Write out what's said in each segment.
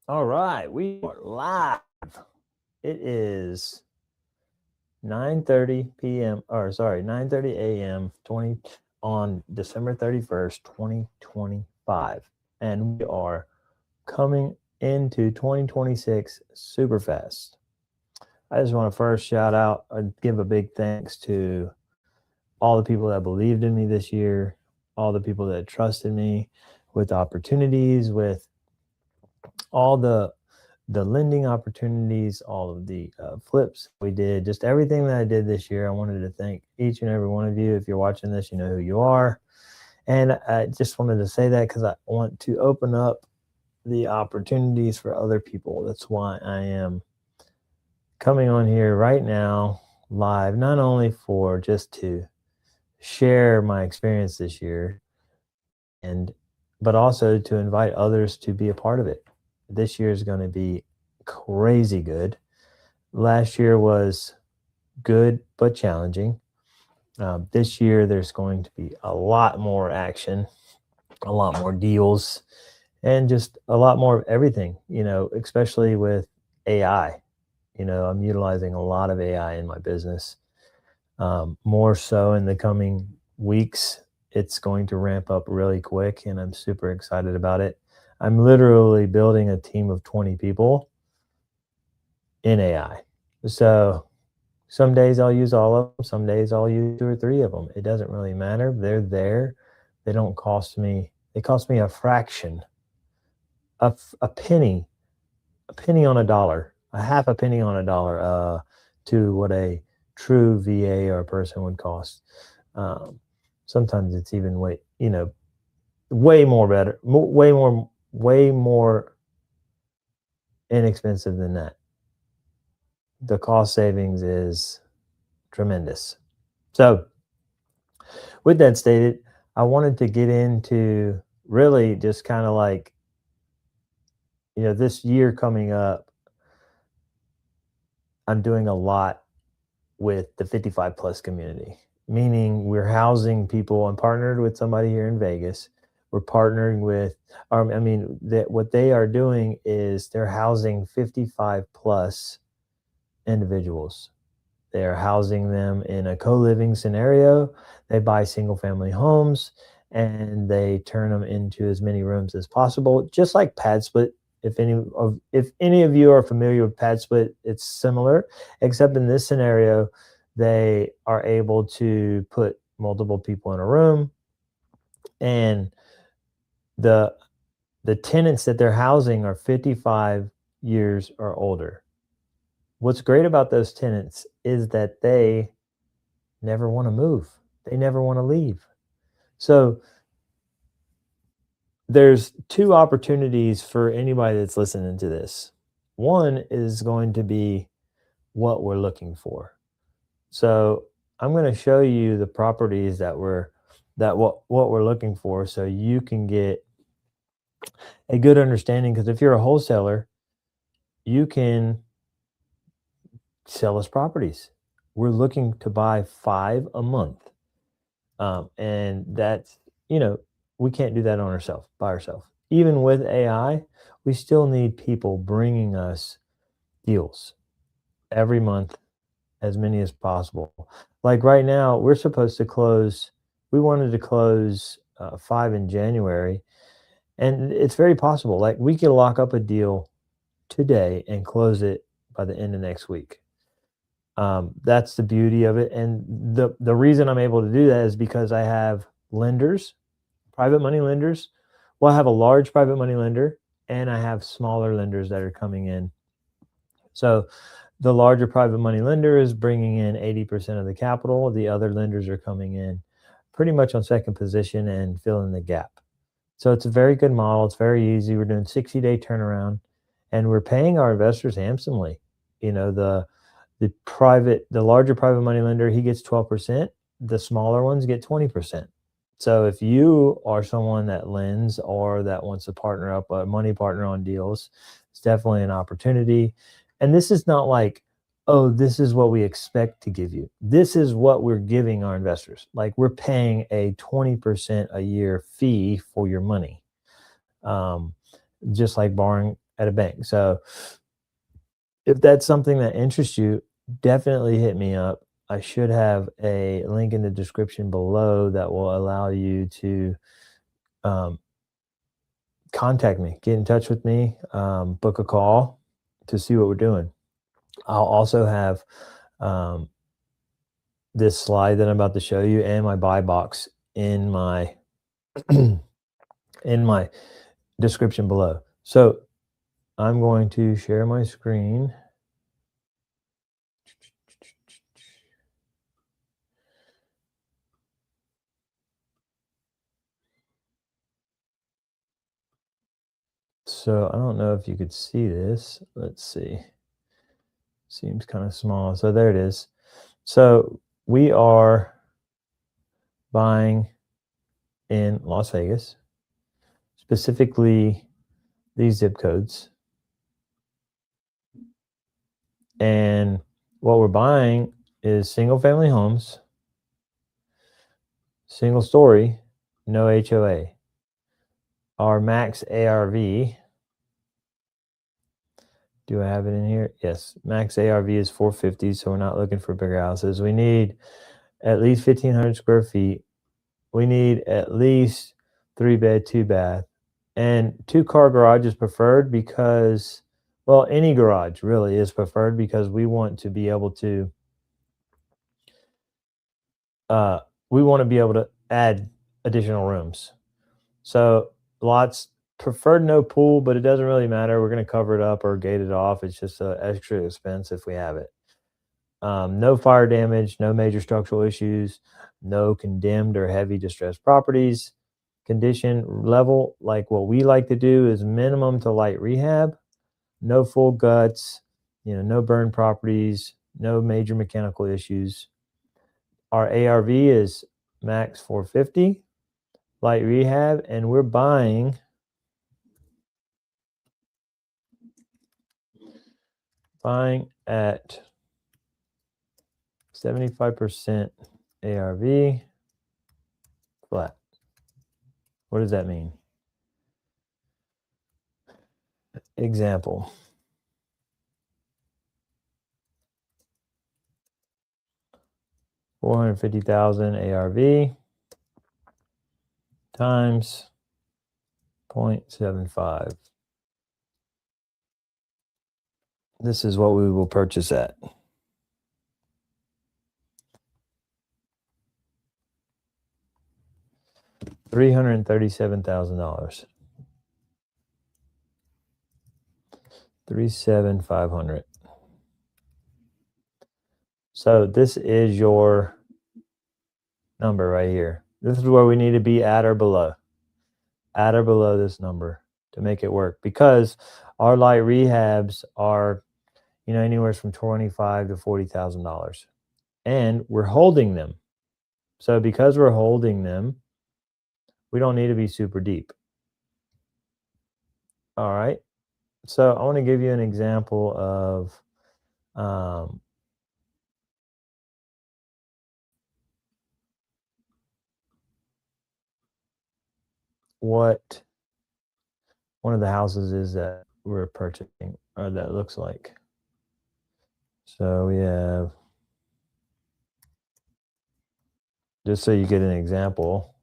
All right, we are live. It is 9:30 p.m. or sorry, 9:30 a.m. 20 on December 31st, 2025. And we are coming into 2026 super fast. I just want to first shout out and give a big thanks to all the people that believed in me this year, all the people that trusted me with opportunities, with all the lending opportunities, all of the flips we did, just everything that I did this year. I wanted to thank each and every one of you. If you're watching this, you know who you are. And I just wanted to say that because I want to open up the opportunities for other people. That's why I am coming on here right now live, not only for just to share my experience this year and but also to invite others to be a part of it. This year is going to be crazy good. Last year was good but challenging. This year, there's going to be a lot more action, a lot more deals, and just a lot more of everything, especially with AI. I'm utilizing a lot of AI in my business, more so in the coming weeks. It's going to ramp up really quick, and I'm super excited about it. I'm literally building a team of 20 people in AI. So some days I'll use all of them. Some days I'll use two or three of them. It doesn't really matter. They're there. They don't cost me. They cost me a fraction, a penny on a dollar, a half a penny on a dollar, to what a true VA or person would cost. Um, Sometimes it's even way more better, way more inexpensive than that. The cost savings is tremendous. So, with that stated, I wanted to get into really just kind of like, this year coming up, I'm doing a lot with the 55 plus community, meaning we're housing people. I'm partnered with somebody here in Vegas. We're partnering with, that what they are doing is they're housing 55 plus individuals. They are housing them in a co-living scenario. They buy single family homes and they turn them into as many rooms as possible, just like pad split. If any of you are familiar with pad split, it's similar, except in this scenario, they are able to put multiple people in a room, and the the tenants that they're housing are 55 years or older. What's great about those tenants is that they never want to move. They never want to leave. So there's two opportunities for anybody that's listening to this. One is going to be what we're looking for. So I'm going to show you the properties what we're looking for, so you can get a good understanding. Because if you're a wholesaler, you can sell us properties. We're looking to buy 5 a month. And that's, we can't do that by ourselves. Even with AI, we still need people bringing us deals every month, as many as possible. Like right now, we wanted to close 5 in January, and it's very possible. Like we could lock up a deal today and close it by the end of next week. That's the beauty of it. And the reason I'm able to do that is because I have lenders, private money lenders. Well, I have a large private money lender, and I have smaller lenders that are coming in. So the larger private money lender is bringing in 80% of the capital. The other lenders are coming in pretty much on second position and filling the gap. So it's a very good model. It's very easy. We're doing 60-day turnaround, and we're paying our investors handsomely. The larger private money lender, he gets 12%. The smaller ones get 20%. So if you are someone that lends or that wants to partner up, a money partner on deals, it's definitely an opportunity. And this is not like, oh, this is what we expect to give you. This is what we're giving our investors. Like we're paying a 20% a year fee for your money. Just like borrowing at a bank. So if that's something that interests you, definitely hit me up. I should have a link in the description below that will allow you to um, contact me, get in touch with me, book a call to see what we're doing. I'll also have um, this slide that I'm about to show you and my buy box in my in my description below. So I'm going to share my screen. So I don't know if you could see this. Let's see. Seems kind of small. So there it is. So we are buying in Las Vegas, specifically these zip codes. And what we're buying is single family homes, single story, no HOA. Our max ARV, do I have it in here? Yes, max ARV is 450, so we're not looking for bigger houses. We need at least 1,500 square feet. We need at least 3-bed, 2-bath, and 2-car garage is preferred because, well, any garage really is preferred because we want to be able to uh, add additional rooms. So lots preferred no pool, but it doesn't really matter. We're going to cover it up or gate it off. It's just an extra expense if we have it. No fire damage, no major structural issues, no condemned or heavy distressed properties. Condition level, like what we like to do, is minimum to light rehab, no full guts, no burn properties, no major mechanical issues. Our ARV is max 450, light rehab, and we're buying at 75% ARV flat. What does that mean? Example. $450,000 ARV times 0.75. This is what we will purchase at. $337,000. 3,750. So this is your number right here. This is where we need to be at or below. At or below this number to make it work, because our light rehabs are, anywhere from $25,000 to $40,000, and we're holding them. So because we're holding them, we don't need to be super deep. All right. So I want to give you an example of what one of the houses is that we're purchasing, or that looks like. So we have, just so you get an example,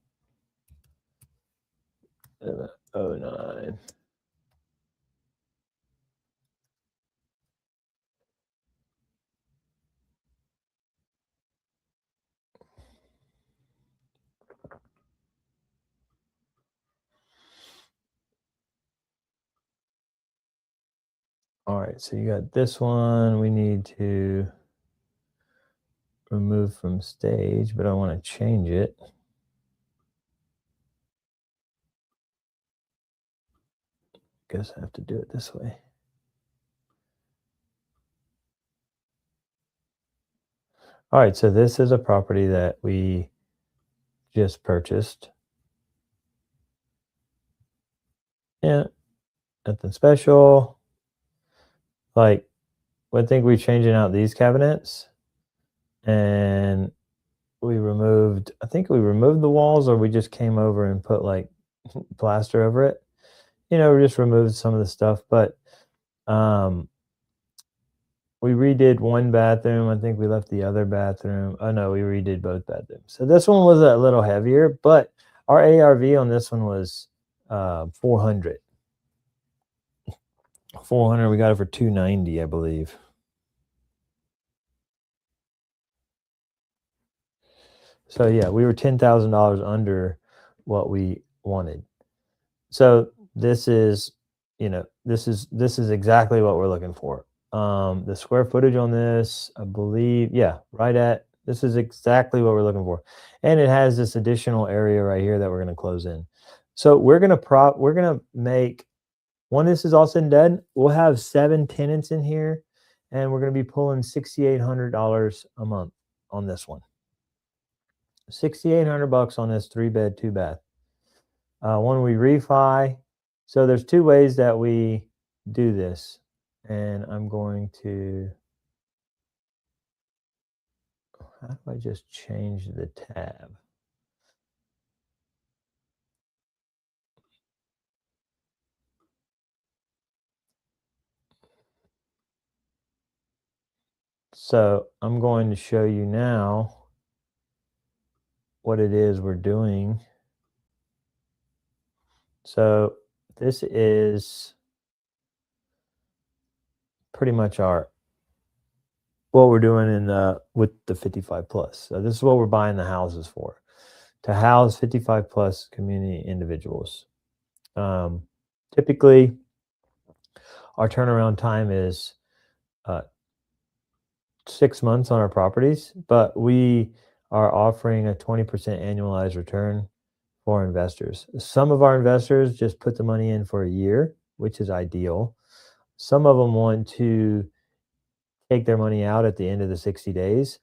09. All right, so you got this one. We need to remove from stage, but I want to change it. Guess I have to do it this way. All right, so this is a property that we just purchased. Yeah, nothing special. Like, I think we're changing out these cabinets, and I think we removed the walls, or we just came over and put like plaster over it. we just removed some of the stuff, but we redid one bathroom. I think we left the other bathroom. Oh no, we redid both bathrooms. So this one was a little heavier, but our ARV on this one was 400. 400. We got it for 290, I believe. So yeah, we were $10,000 under what we wanted. So this is, this is exactly what we're looking for. The square footage on this, I believe, yeah, this is exactly what we're looking for. And it has this additional area right here that we're going to close in. So we're going to make, when this is all said and done, we'll have 7 tenants in here, and we're going to be pulling $6,800 a month on this one. $6,800 on this 3-bed, 2-bath. When we refi, so there's 2 ways that we do this, and I'm going to, how do I just change the tab? So I'm going to show you now what it is we're doing. So this is pretty much what we're doing with the 55 plus. So this is what we're buying the houses for, to house 55 plus community individuals. Typically, our turnaround time is 6 months on our properties, but we are offering a 20% annualized return for investors. Some of our investors just put the money in for a year, which is ideal. Some of them want to take their money out at the end of the 60 days.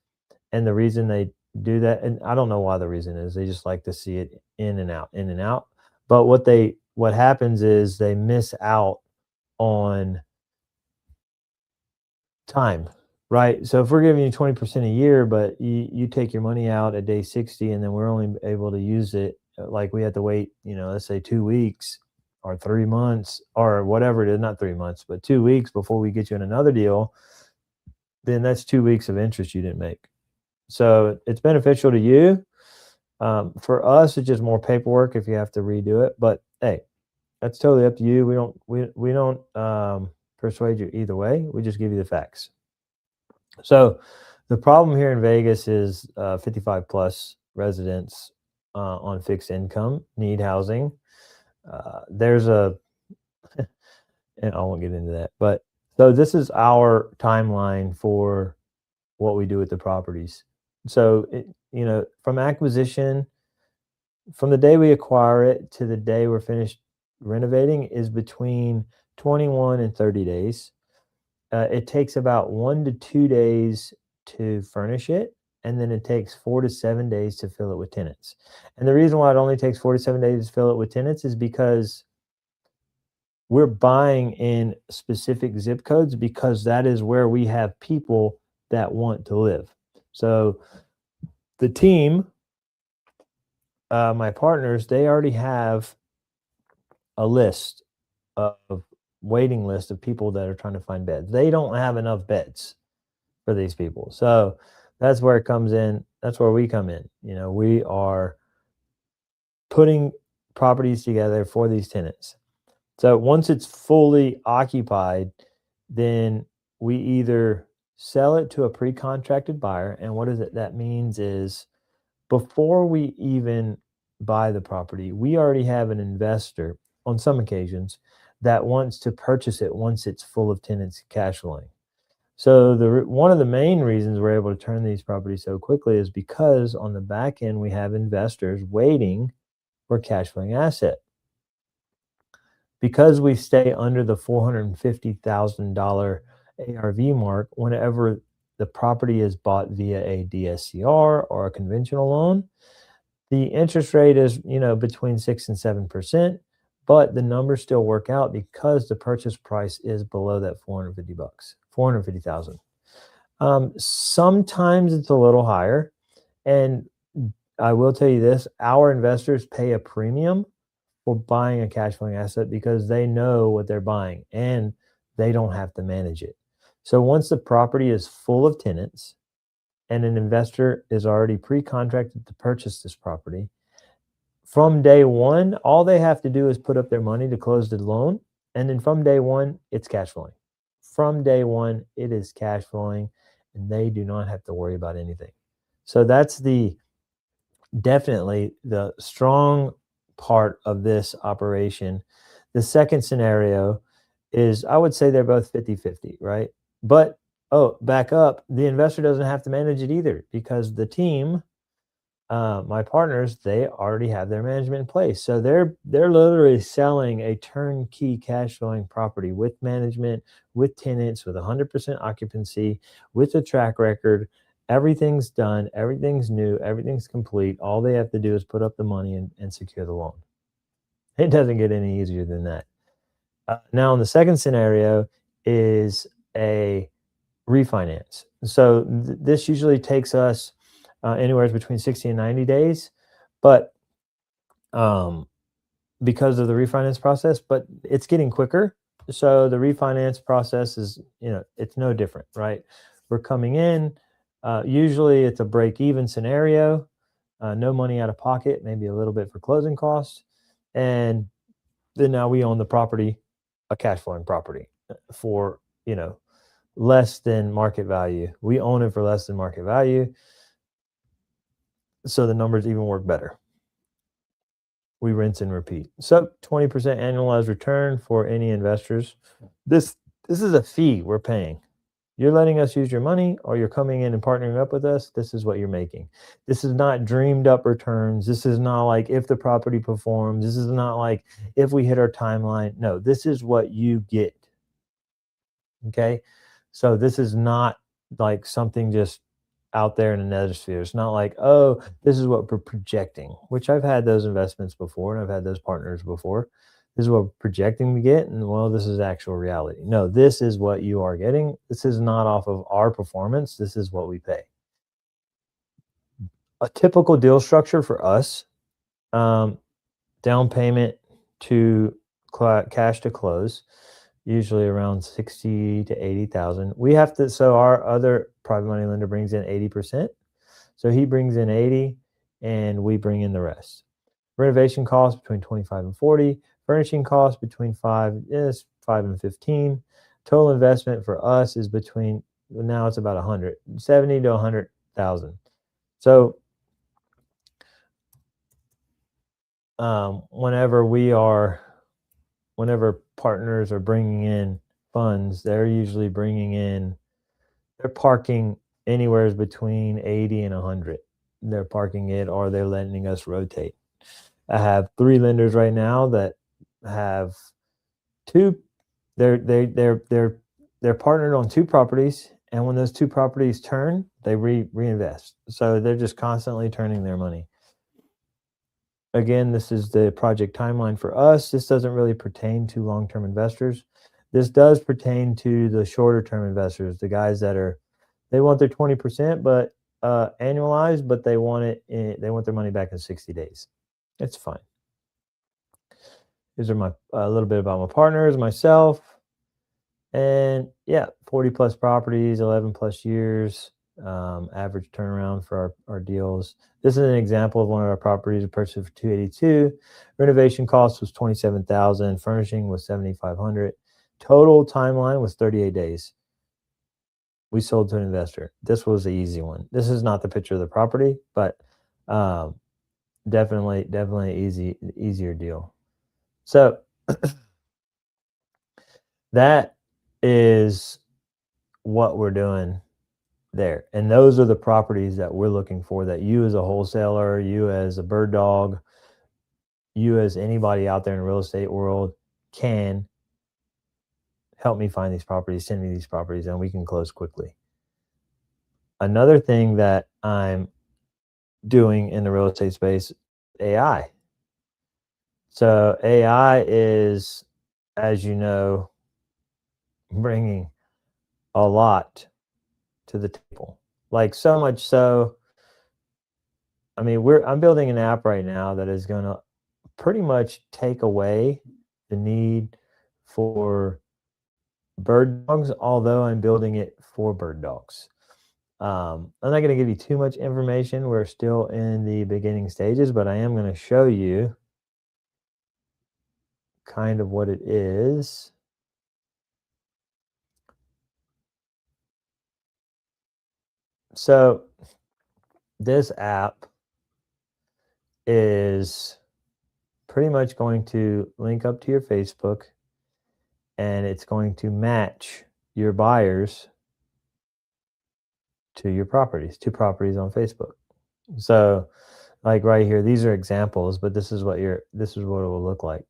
And the reason they do that, and I don't know why the reason is, they just like to see it in and out, in and out. But what happens is they miss out on time, right? So if we're giving you 20% a year, but you take your money out at day 60, and then we're only able to use it, like we have to wait, let's say 2 weeks or 3 months or whatever it is, not 3 months, but 2 weeks before we get you in another deal, then that's 2 weeks of interest you didn't make. So it's beneficial to you. For us, it's just more paperwork if you have to redo it. But hey, that's totally up to you. We don't persuade you either way. We just give you the facts. So the problem here in Vegas is 55 plus residents on fixed income need housing. There's a, and I won't get into that, but so this is our timeline for what we do with the properties. So, from acquisition, from the day we acquire it to the day we're finished renovating is between 21 and 30 days. It takes about 1 to 2 days to furnish it, and then it takes 4 to 7 days to fill it with tenants. And the reason why it only takes 4 to 7 days to fill it with tenants is because we're buying in specific zip codes, because that is where we have people that want to live. So the team, my partners, they already have a list of waiting list of people that are trying to find beds. They don't have enough beds for these people. So that's where it comes in. That's where we come in. We are putting properties together for these tenants. So once it's fully occupied, then we either sell it to a pre-contracted buyer. And what is it that means is, before we even buy the property, we already have an investor on some occasions that wants to purchase it once it's full of tenants cash flowing. So one of the main reasons we're able to turn these properties so quickly is because on the back end, we have investors waiting for cash flowing asset. Because we stay under the $450,000 ARV mark, whenever the property is bought via a DSCR or a conventional loan, the interest rate is, between 6 and 7%, but the numbers still work out because the purchase price is below that $450, 450,000. Sometimes it's a little higher, and I will tell you this: our investors pay a premium for buying a cash flowing asset because they know what they're buying and they don't have to manage it. So once the property is full of tenants and an investor is already pre-contracted to purchase this property, from day one, all they have to do is put up their money to close the loan. And then from day one, it's cash flowing. From day one, it is cash flowing and they do not have to worry about anything. So that's definitely the strong part of this operation. The second scenario is, I would say they're both 50-50, right? But back up, the investor doesn't have to manage it either because the team, my partners, they already have their management in place. So they're literally selling a turnkey cash flowing property with management, with tenants, with 100% occupancy, with a track record. Everything's done, everything's new, everything's complete. All they have to do is put up the money and secure the loan. It doesn't get any easier than that. Now, in the second scenario is a refinance. So this usually takes us anywhere between 60 and 90 days, but because of the refinance process, but it's getting quicker. So the refinance process is, it's no different, right? We're coming in, usually it's a break-even scenario, no money out of pocket, maybe a little bit for closing costs. And then now we own the property, a cash flowing property for, less than market value. We own it for less than market value. So the numbers even work better. We rinse and repeat. So 20% annualized return for any investors. This is a fee we're paying. You're letting us use your money, or you're coming in and partnering up with us. This is what you're making. This is not dreamed up returns. This is not like if the property performs. This is not like if we hit our timeline. No, this is what you get. Okay. So this is not like something just out there in another sphere. It's not like, oh, this is what we're projecting, which I've had those investments before and I've had those partners before. This is what we're projecting to get. And well, this is actual reality. No, this is what you are getting. This is not off of our performance. This is what we pay. A typical deal structure for us, down payment to cash to close, usually around 60 to 80,000. We have to, so our other private money lender brings in 80%. So he brings in 80 and we bring in the rest. Renovation costs between 25 and 40. Furnishing costs between 5 and 15. Total investment for us is between, now it's about 170 to 100,000. So whenever partners are bringing in funds, they're parking anywhere between 80 and 100. They're parking it, or they're letting us rotate. I have 3 lenders right now that have they're partnered on 2 properties, and when those 2 properties turn, they reinvest. So they're just constantly turning their money. Again, this is the project timeline for us. This doesn't really pertain to long-term investors. This does pertain to the shorter-term investors, the guys that they want their 20%, but annualized, but they want their money back in 60 days. It's fine. These are a little bit about my partners, myself, and yeah, 40 plus properties, 11 plus years. Average turnaround for our deals. This is an example of one of our properties we purchased for 282. Renovation cost was 27,000. Furnishing was 7,500. Total timeline was 38 days. We sold to an investor. This was the easy one. This is not the picture of the property, but definitely easier deal. So that is what we're doing there. And those are the properties that we're looking for, that you as a wholesaler, you as a bird dog, you as anybody out there in the real estate world can help me find these properties, send me these properties, and we can close quickly. Another thing that I'm doing in the real estate space, AI. So AI is, as you know, bringing a lot to the table. Like, so much so, I mean, I'm building an app right now that is going to pretty much take away the need for bird dogs, although I'm building it for bird dogs. I'm not going to give you too much information. We're still in the beginning stages, but I am going to show you kind of what it is. So this app is pretty much going to link up to your Facebook, and it's going to match your buyers to your properties, to properties on Facebook. So like right here, these are examples, but this is what it will look like.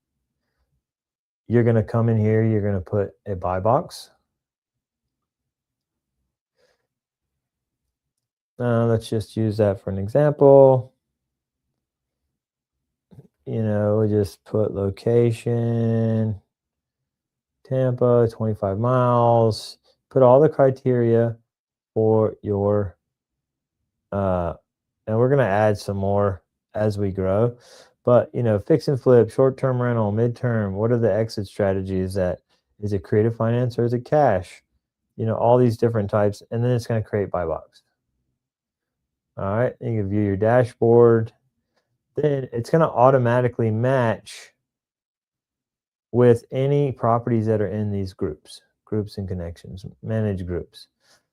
You're going to come in here, you're going to put a buy box. Let's just use that for an example. We just put location, Tampa, 25 miles, put all the criteria for your, and we're going to add some more as we grow. But, fix and flip, short-term rental, midterm, what are the exit strategies? Is it creative finance or is it cash? All these different types, and then it's going to create buy box. All right, you can view your dashboard. Then it's going to automatically match with any properties that are in these groups and connections, manage groups.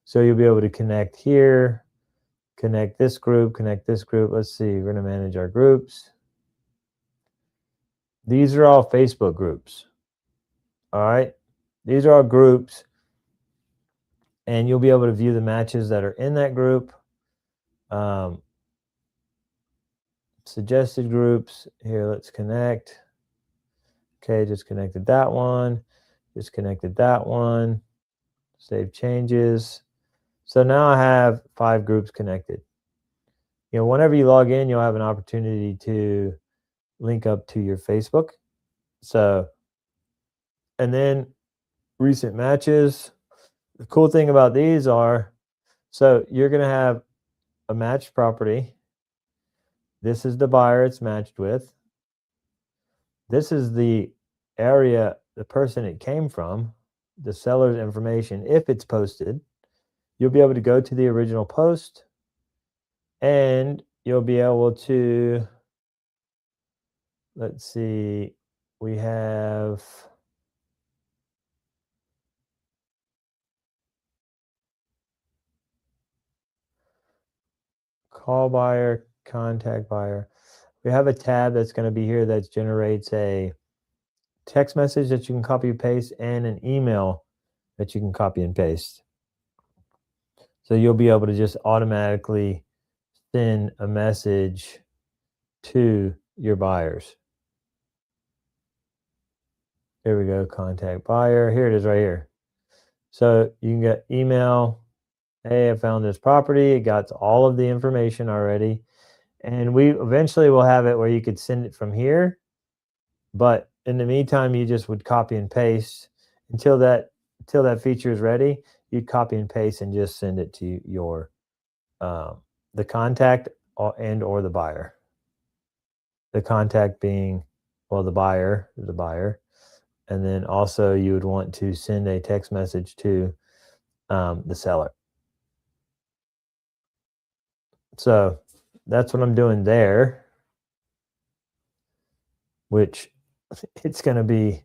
So you'll be able to connect here, connect this group, connect this group. Let's see, we're going to manage our groups. These are all Facebook groups. All right, these are all groups, and you'll be able to view the matches that are in that group. Suggested groups here. Let's connect. Okay, just connected that one, just connected that one, save changes. So now I have 5 groups connected. Whenever you log in, you'll have an opportunity to link up to your Facebook. So, and then recent matches. The cool thing about these are, so you're going to have a matched property. This is the buyer it's matched with. This is the area, the person it came from, the seller's information, if it's posted. You'll be able to go to the original post, and you'll be able to, let's see, we have call buyer, contact buyer. We have a tab that's going to be here that generates a text message that you can copy and paste, and an email that you can copy and paste. So you'll be able to just automatically send a message to your buyers. Here we go, contact buyer. Here it is right here. So you can get email, hey, I found this property. It got all of the information already. And we eventually will have it where you could send it from here. But in the meantime, you just would copy and paste until that feature is ready. You'd copy and paste and just send it to your the contact and or the buyer. The contact being, well, the buyer, and then also you would want to send a text message to the seller. So that's what I'm doing there, which it's going to be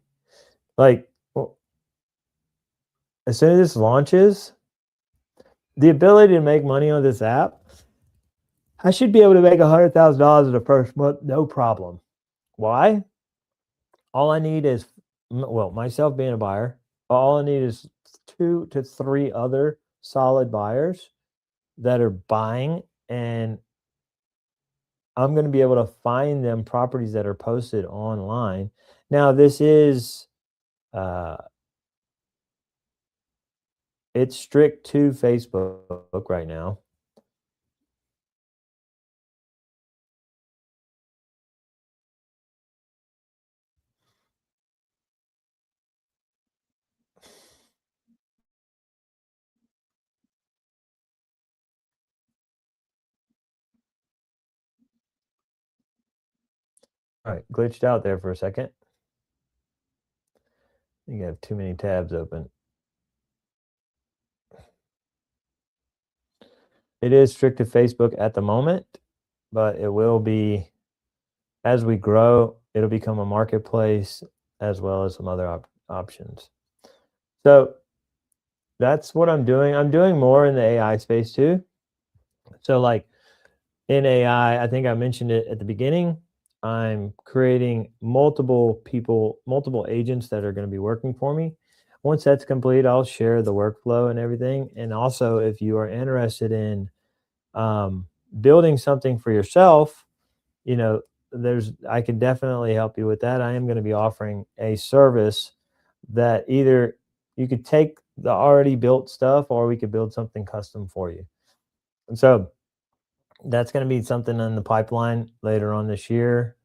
like, well, as soon as this launches, the ability to make money on this app, I should be able to make $100,000 in the first month, no problem. Why? All I need is, well, myself being a buyer, all I need is 2 to 3 other solid buyers that are buying, and I'm going to be able to find them properties that are posted online. Now, this is, it's strict to Facebook right now. All right, glitched out there for a second. You have too many tabs open. It is strict to Facebook at the moment, but it will be as we grow, it'll become a marketplace as well as some other options. So that's what I'm doing. I'm doing more in the AI space too. So like in AI, I think I mentioned it at the beginning. I'm creating multiple people, multiple agents that are going to be working for me. Once that's complete, I'll share the workflow and everything. And also, if you are interested in um, building something for yourself, you know, I can definitely help you with that. I am going to be offering a service that either you could take the already built stuff or we could build something custom for you. And so that's going to be something in the pipeline later on this year.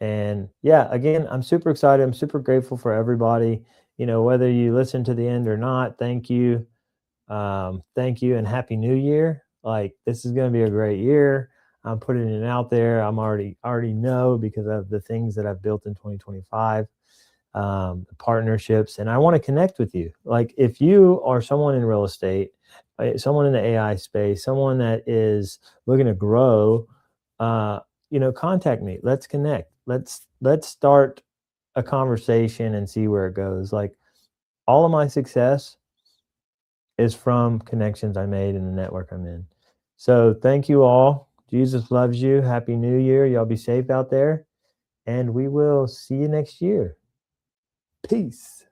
And yeah, again, I'm super excited. I'm super grateful for everybody. You know, whether you listen to the end or not, thank you. Thank you and happy new year. Like this is going to be a great year. I'm putting it out there. I'm already know because of the things that I've built in 2025, partnerships, and I want to connect with you. Like if you are someone in real estate, someone in the AI space, someone that is looking to grow, contact me. Let's connect. Let's start a conversation and see where it goes. Like all of my success is from connections I made in the network I'm in. So thank you all. Jesus loves you. Happy New Year. Y'all be safe out there. And we will see you next year. Peace.